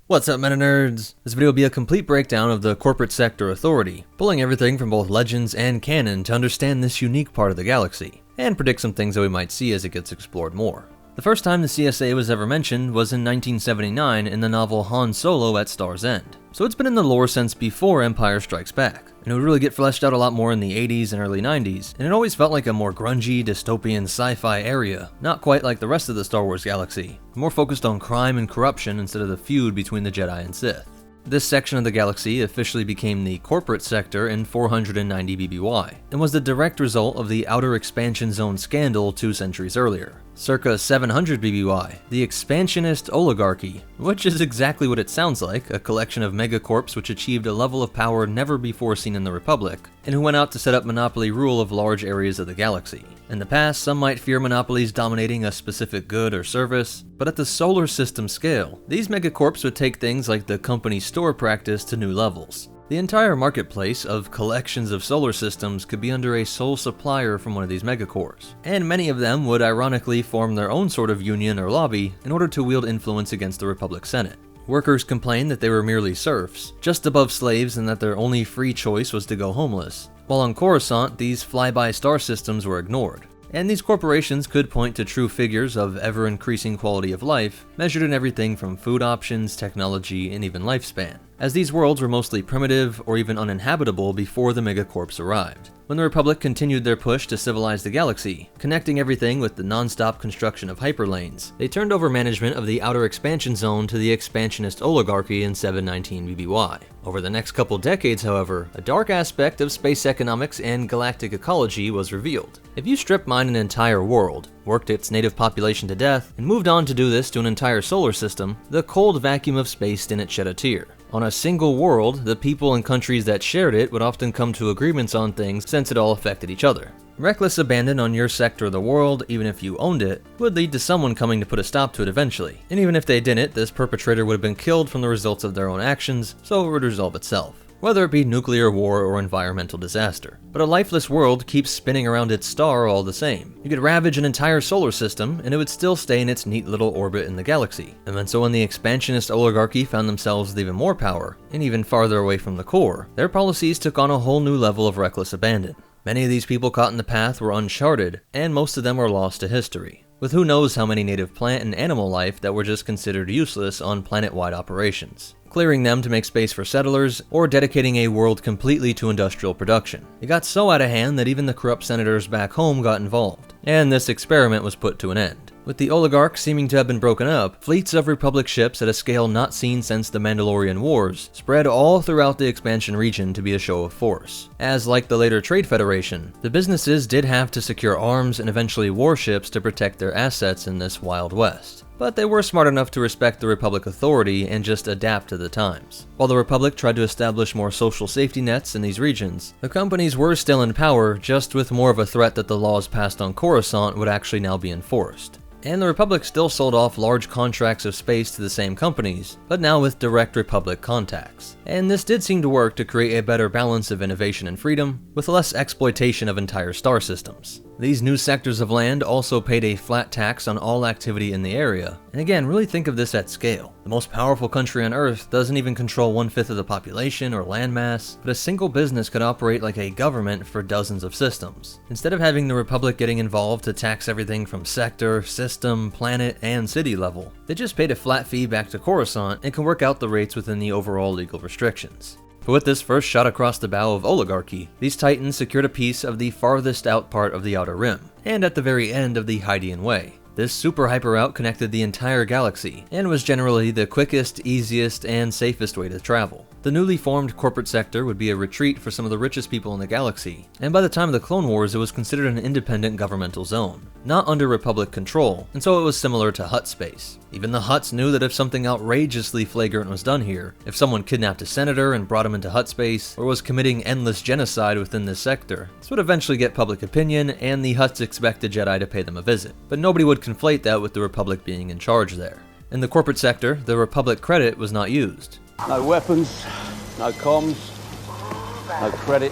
What's up, meta nerds? This video will be a complete breakdown of the Corporate Sector Authority, pulling everything from both Legends and Canon to understand this unique part of the galaxy, and predict some things that we might see as it gets explored more. The first time the CSA was ever mentioned was in 1979 in the novel Han Solo at Star's End, so it's been in the lore since before Empire Strikes Back, and it would really get fleshed out a lot more in the 80s and early 90s, and it always felt like a more grungy, dystopian sci-fi area, not quite like the rest of the Star Wars galaxy, more focused on crime and corruption instead of the feud between the Jedi and Sith. This section of the galaxy officially became the Corporate Sector in 490 BBY, and was the direct result of the Outer Expansion Zone scandal 2 centuries earlier. Circa 700 BBY, the Expansionist Oligarchy, which is exactly what it sounds like, a collection of megacorps which achieved a level of power never before seen in the Republic, and who went out to set up monopoly rule of large areas of the galaxy. In the past, some might fear monopolies dominating a specific good or service, but at the solar system scale, these megacorps would take things like the company store practice to new levels. The entire marketplace of collections of solar systems could be under a sole supplier from one of these megacorps, and many of them would ironically form their own sort of union or lobby in order to wield influence against the Republic Senate. Workers complained that they were merely serfs, just above slaves, and that their only free choice was to go homeless, while on Coruscant these flyby star systems were ignored. And these corporations could point to true figures of ever-increasing quality of life, measured in everything from food options, technology, and even lifespan, as these worlds were mostly primitive or even uninhabitable before the megacorps arrived. When the Republic continued their push to civilize the galaxy, connecting everything with the non-stop construction of hyperlanes, they turned over management of the Outer Expansion Zone to the Expansionist Oligarchy in 719 BBY. Over the next couple decades, however, a dark aspect of space economics and galactic ecology was revealed. If you strip mine an entire world, worked its native population to death, and moved on to do this to an entire solar system, the cold vacuum of space didn't shed a tear. On a single world, the people and countries that shared it would often come to agreements on things since it all affected each other. Reckless abandon on your sector of the world, even if you owned it, would lead to someone coming to put a stop to it eventually. And even if they didn't, this perpetrator would have been killed from the results of their own actions, so it would resolve itself, whether it be nuclear war or environmental disaster. But a lifeless world keeps spinning around its star all the same. You could ravage an entire solar system, and it would still stay in its neat little orbit in the galaxy. And then so when the Expansionist Oligarchy found themselves with even more power, and even farther away from the core, their policies took on a whole new level of reckless abandon. Many of these people caught in the path were uncharted, and most of them were lost to history, with who knows how many native plant and animal life that were just considered useless on planet-wide operations, clearing them to make space for settlers, or dedicating a world completely to industrial production. It got so out of hand that even the corrupt senators back home got involved, and this experiment was put to an end. With the oligarchs seeming to have been broken up, fleets of Republic ships at a scale not seen since the Mandalorian Wars spread all throughout the expansion region to be a show of force. As like the later Trade Federation, the businesses did have to secure arms and eventually warships to protect their assets in this Wild West. But they were smart enough to respect the Republic authority and just adapt to the times. While the Republic tried to establish more social safety nets in these regions, the companies were still in power, just with more of a threat that the laws passed on Coruscant would actually now be enforced. And the Republic still sold off large contracts of space to the same companies, but now with direct Republic contacts. And this did seem to work to create a better balance of innovation and freedom, with less exploitation of entire star systems. These new sectors of land also paid a flat tax on all activity in the area, and again, really think of this at scale. The most powerful country on Earth doesn't even control 1/5 of the population or landmass, but a single business could operate like a government for dozens of systems. Instead of having the Republic getting involved to tax everything from sector, system, planet, and city level, they just paid a flat fee back to Coruscant and can work out the rates within the overall legal restrictions. But with this first shot across the bow of oligarchy, these titans secured a piece of the farthest out part of the Outer Rim, and at the very end of the Hydean Way. This super hyper route connected the entire galaxy, and was generally the quickest, easiest, and safest way to travel. The newly formed corporate sector would be a retreat for some of the richest people in the galaxy, and by the time of the Clone Wars it was considered an independent governmental zone, not under Republic control, and so it was similar to Hutt space. Even the Hutts knew that if something outrageously flagrant was done here, if someone kidnapped a senator and brought him into Hutt space, or was committing endless genocide within this sector, this would eventually get public opinion, and the Hutts expected Jedi to pay them a visit. But nobody would conflate that with the Republic being in charge there. In the corporate sector, the Republic credit was not used. No weapons, no comms, no credit.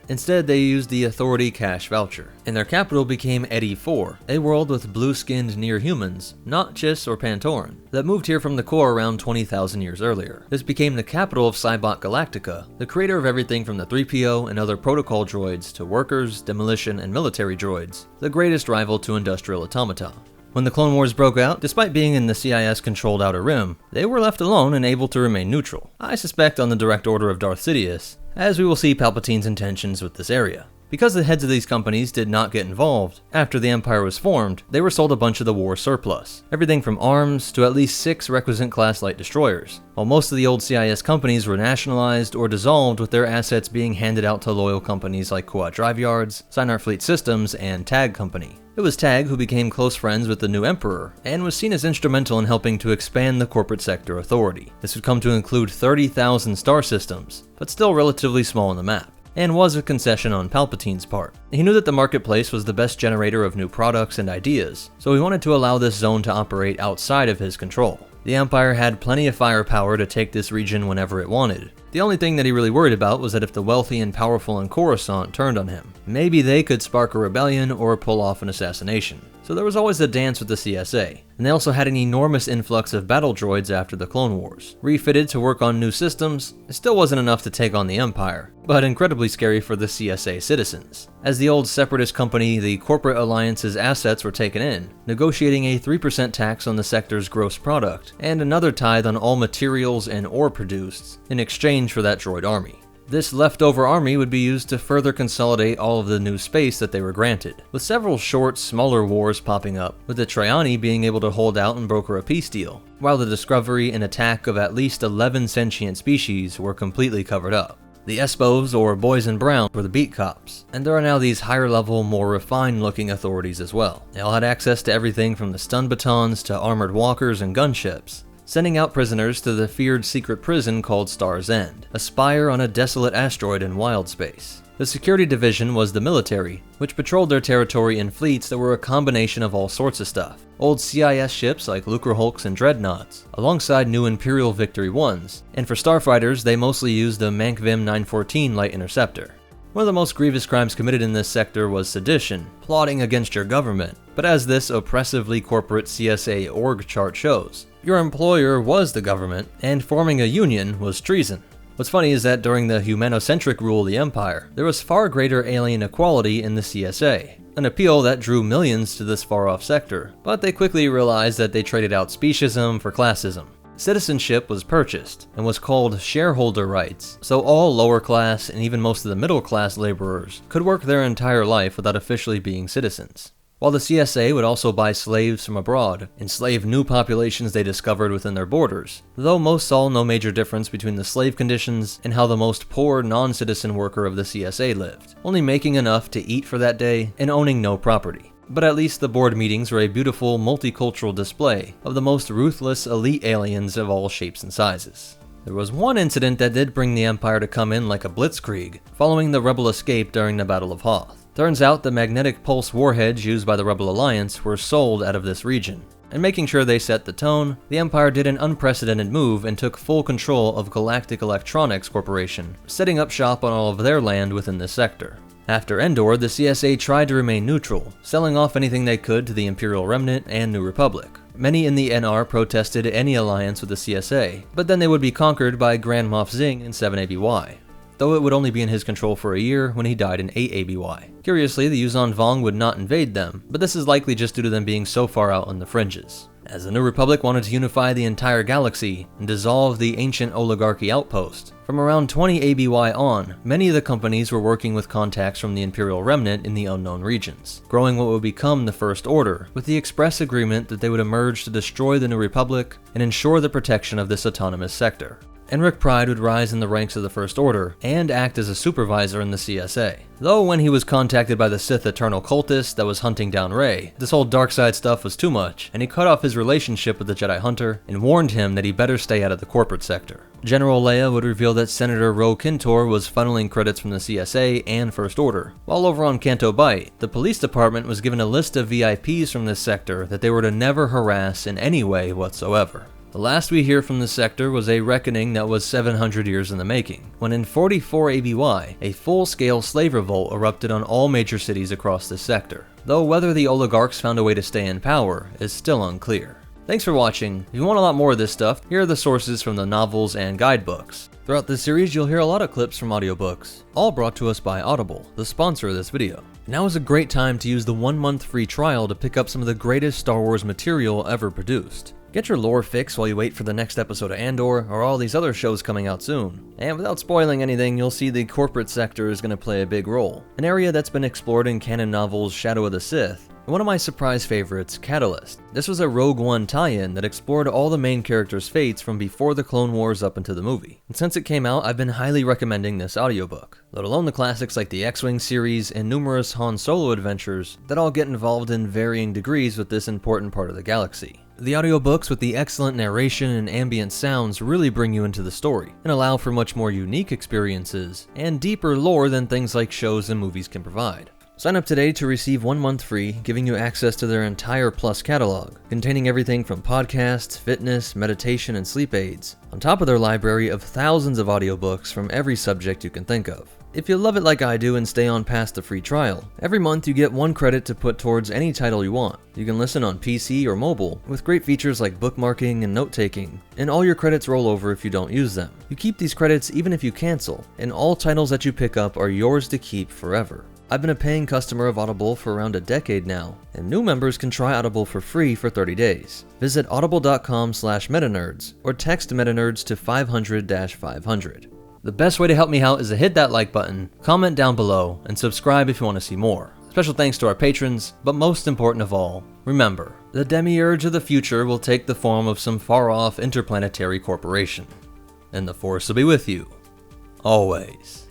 Instead, they used the Authority cash voucher, and their capital became Eddy 4, a world with blue-skinned near-humans, not Chiss or Pantoran, that moved here from the core around 20,000 years earlier. This became the capital of Cybot Galactica, the creator of everything from the 3PO and other protocol droids to workers, demolition, and military droids, the greatest rival to industrial automata. When the Clone Wars broke out, despite being in the CIS-controlled Outer Rim, they were left alone and able to remain neutral, I suspect on the direct order of Darth Sidious, as we will see Palpatine's intentions with this area. Because the heads of these companies did not get involved, after the Empire was formed, they were sold a bunch of the war surplus, everything from arms to at least 6 requisite-class light destroyers, while most of the old CIS companies were nationalized or dissolved with their assets being handed out to loyal companies like Kuat Drive Yards, Sinar Fleet Systems, and TAG Company. It was TAG who became close friends with the new Emperor, and was seen as instrumental in helping to expand the corporate sector authority. This would come to include 30,000 star systems, but still relatively small on the map, and was a concession on Palpatine's part. He knew that the marketplace was the best generator of new products and ideas, so he wanted to allow this zone to operate outside of his control. The Empire had plenty of firepower to take this region whenever it wanted. The only thing that he really worried about was that if the wealthy and powerful in Coruscant turned on him, maybe they could spark a rebellion or pull off an assassination. So there was always a dance with the CSA, and they also had an enormous influx of battle droids after the Clone Wars. Refitted to work on new systems, it still wasn't enough to take on the Empire, but incredibly scary for the CSA citizens. As the old Separatist company, the corporate alliance's assets were taken in, negotiating a 3% tax on the sector's gross product, and another tithe on all materials and ore produced, in exchange for that droid army. This leftover army would be used to further consolidate all of the new space that they were granted, with several short, smaller wars popping up, with the Triani being able to hold out and broker a peace deal, while the discovery and attack of at least 11 sentient species were completely covered up. The Espos, or Boys in Brown, were the beat cops, and there are now these higher level, more refined looking authorities as well. They all had access to everything from the stun batons to armored walkers and gunships, sending out prisoners to the feared secret prison called Star's End, a spire on a desolate asteroid in wild space. The security division was the military, which patrolled their territory in fleets that were a combination of all sorts of stuff. Old CIS ships like Lucrehulks and Dreadnoughts, alongside new Imperial Victory 1s, and for starfighters they mostly used the Mankvim 914 light interceptor. One of the most grievous crimes committed in this sector was sedition, plotting against your government, but as this oppressively corporate CSA org chart shows, your employer was the government, and forming a union was treason. What's funny is that during the humanocentric rule of the Empire, there was far greater alien equality in the CSA, an appeal that drew millions to this far-off sector, but they quickly realized that they traded out speciesism for classism. Citizenship was purchased, and was called shareholder rights, so all lower class and even most of the middle class laborers could work their entire life without officially being citizens. While the CSA would also buy slaves from abroad, enslave new populations they discovered within their borders, though most saw no major difference between the slave conditions and how the most poor non-citizen worker of the CSA lived, only making enough to eat for that day and owning no property. But at least the board meetings were a beautiful multicultural display of the most ruthless elite aliens of all shapes and sizes. There was one incident that did bring the Empire to come in like a blitzkrieg, following the Rebel escape during the Battle of Hoth. Turns out the magnetic pulse warheads used by the Rebel Alliance were sold out of this region, and making sure they set the tone, the Empire did an unprecedented move and took full control of Galactic Electronics Corporation, setting up shop on all of their land within this sector. After Endor, the CSA tried to remain neutral, selling off anything they could to the Imperial Remnant and New Republic. Many in the NR protested any alliance with the CSA, but then they would be conquered by Grand Moff Zing in 7 ABY, though it would only be in his control for a year when he died in 8 ABY. Curiously, the Yuuzhan Vong would not invade them, but this is likely just due to them being so far out on the fringes, as the New Republic wanted to unify the entire galaxy and dissolve the ancient oligarchy outpost. From around 20 ABY on, many of the companies were working with contacts from the Imperial Remnant in the unknown regions, growing what would become the First Order, with the express agreement that they would emerge to destroy the New Republic and ensure the protection of this autonomous sector. Enric Pride would rise in the ranks of the First Order and act as a supervisor in the CSA. Though when he was contacted by the Sith Eternal Cultist that was hunting down Rey, this whole dark side stuff was too much, and he cut off his relationship with the Jedi Hunter and warned him that he better stay out of the corporate sector. General Leia would reveal that Senator Ro Kintor was funneling credits from the CSA and First Order, while over on Canto Bight, the police department was given a list of VIPs from this sector that they were to never harass in any way whatsoever. The last we hear from the sector was a reckoning that was 700 years in the making, when in 44 ABY, a full-scale slave revolt erupted on all major cities across this sector, though whether the oligarchs found a way to stay in power is still unclear. Thanks for watching. If you want a lot more of this stuff, here are the sources from the novels and guidebooks. Throughout this series, you'll hear a lot of clips from audiobooks, all brought to us by Audible, the sponsor of this video. Now is a great time to use the 1-month free trial to pick up some of the greatest Star Wars material ever produced. Get your lore fix while you wait for the next episode of Andor or all these other shows coming out soon. And without spoiling anything, you'll see the corporate sector is going to play a big role, an area that's been explored in canon novels Shadow of the Sith, and one of my surprise favorites, Catalyst. This was a Rogue One tie-in that explored all the main characters' fates from before the Clone Wars up into the movie. And since it came out, I've been highly recommending this audiobook, let alone the classics like the X-Wing series and numerous Han Solo adventures that all get involved in varying degrees with this important part of the galaxy. The audiobooks with the excellent narration and ambient sounds really bring you into the story and allow for much more unique experiences and deeper lore than things like shows and movies can provide. Sign up today to receive 1 month free, giving you access to their entire Plus catalog, containing everything from podcasts, fitness, meditation, and sleep aids, on top of their library of thousands of audiobooks from every subject you can think of. If you love it like I do and stay on past the free trial, every month you get 1 credit to put towards any title you want. You can listen on PC or mobile, with great features like bookmarking and note-taking, and all your credits roll over if you don't use them. You keep these credits even if you cancel, and all titles that you pick up are yours to keep forever. I've been a paying customer of Audible for around a decade now, and new members can try Audible for free for 30 days. Visit audible.com/metanerds or text metanerds to 500-500. The best way to help me out is to hit that like button, comment down below, and subscribe if you want to see more. Special thanks to our patrons, but most important of all, remember, the demiurge of the future will take the form of some far-off interplanetary corporation. And the Force will be with you, always.